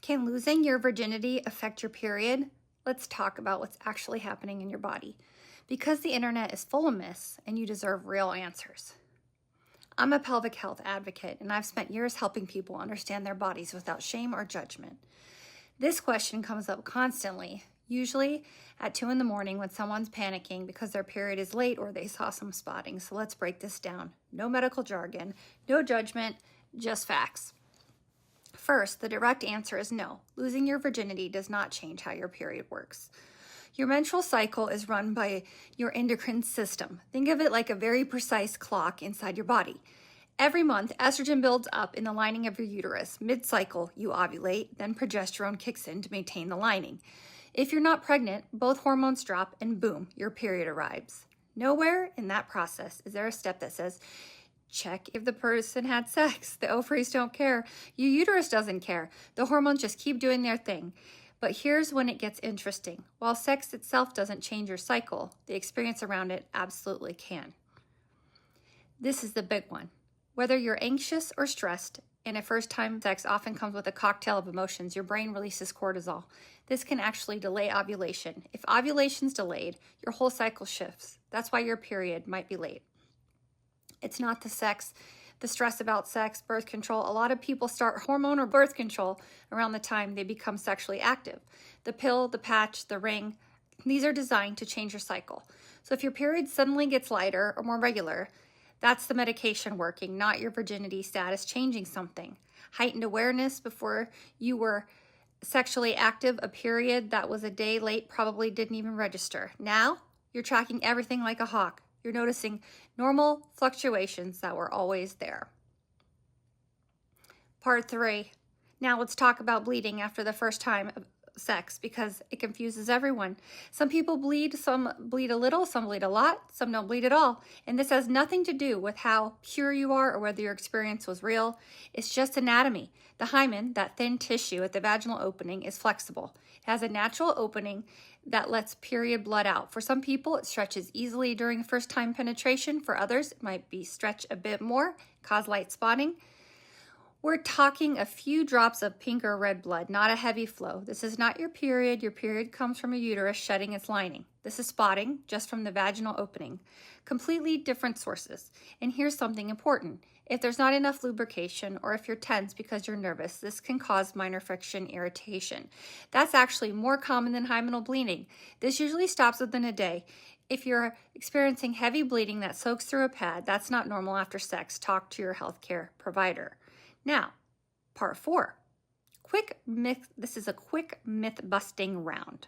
Can losing your virginity affect your period? Let's talk about what's actually happening in your body, because the internet is full of myths and you deserve real answers. I'm a pelvic health advocate, and I've spent years helping people understand their bodies without shame or judgment. This question comes up constantly, usually at 2 in the morning when someone's panicking because their period is late or they saw some spotting. So let's break this down. No medical jargon, no judgment, just facts. First, the direct answer is no. Losing your virginity does not change how your period works. Your menstrual cycle is run by your endocrine system. Think of it like a very precise clock inside your body. Every month, estrogen builds up in the lining of your uterus. Mid-cycle, you ovulate, then progesterone kicks in to maintain the lining. If you're not pregnant, both hormones drop and boom, your period arrives. Nowhere in that process is there a step that says, check if the person had sex. The ovaries don't care. Your uterus doesn't care. The hormones just keep doing their thing. But here's when it gets interesting. While sex itself doesn't change your cycle, the experience around it absolutely can. This is the big one. Whether you're anxious or stressed, and a first-time sex often comes with a cocktail of emotions, your brain releases cortisol. This can actually delay ovulation. If ovulation's delayed, your whole cycle shifts. That's why your period might be late. It's not the sex, the stress about sex, birth control. A lot of people start hormone or birth control around the time they become sexually active. The pill, the patch, the ring, these are designed to change your cycle. So if your period suddenly gets lighter or more regular, that's the medication working, not your virginity status changing something. Heightened awareness before you were sexually active, a period that was a day late probably didn't even register. Now you're tracking everything like a hawk. You're noticing normal fluctuations that were always there. Part 3. Now let's talk about bleeding after the first time of sex, because it confuses everyone. Some people bleed, some bleed a little, some bleed a lot, some don't bleed at all. And this has nothing to do with how pure you are or whether your experience was real. It's just anatomy. The hymen, that thin tissue at the vaginal opening, is flexible. It has a natural opening that lets period blood out. For some people, it stretches easily during first-time penetration. For others, it might be stretch a bit more, cause light spotting. We're talking a few drops of pink or red blood, not a heavy flow. This is not your period. Your period comes from a uterus shedding its lining. This is spotting just from the vaginal opening. Completely different sources. And here's something important. If there's not enough lubrication, or if you're tense because you're nervous, this can cause minor friction irritation. That's actually more common than hymenal bleeding. This usually stops within a day. If you're experiencing heavy bleeding that soaks through a pad, that's not normal after sex. Talk to your healthcare provider. Now, part 4. Quick myth. This is a quick myth-busting round.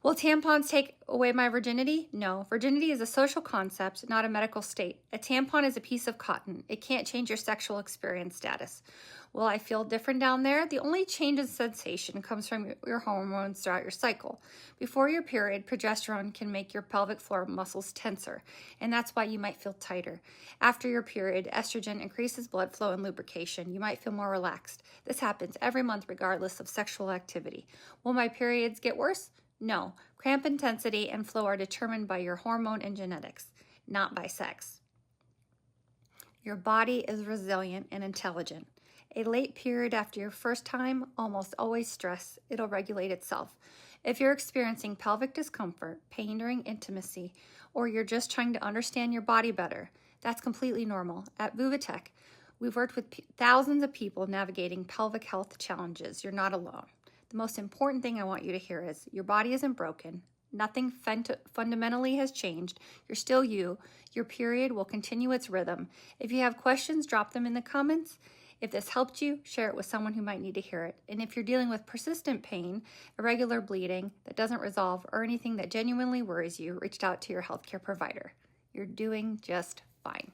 Will tampons take away my virginity? No. Virginity is a social concept, not a medical state. A tampon is a piece of cotton. It can't change your sexual experience status. Will I feel different down there? The only change in sensation comes from your hormones throughout your cycle. Before your period, progesterone can make your pelvic floor muscles tenser, and that's why you might feel tighter. After your period, estrogen increases blood flow and lubrication. You might feel more relaxed. This happens every month regardless of sexual activity. Will my periods get worse? No. Cramp intensity and flow are determined by your hormone and genetics, not by sex. Your body is resilient and intelligent. A late period after your first time, almost always stress. It'll regulate itself. If you're experiencing pelvic discomfort, pain during intimacy, or you're just trying to understand your body better, that's completely normal. At VuVatech, we've worked with thousands of people navigating pelvic health challenges. You're not alone. The most important thing I want you to hear is your body isn't broken. Nothing fundamentally has changed. You're still you. Your period will continue its rhythm. If you have questions, drop them in the comments. If this helped you, share it with someone who might need to hear it. And if you're dealing with persistent pain, irregular bleeding that doesn't resolve, or anything that genuinely worries you, reach out to your healthcare provider. You're doing just fine.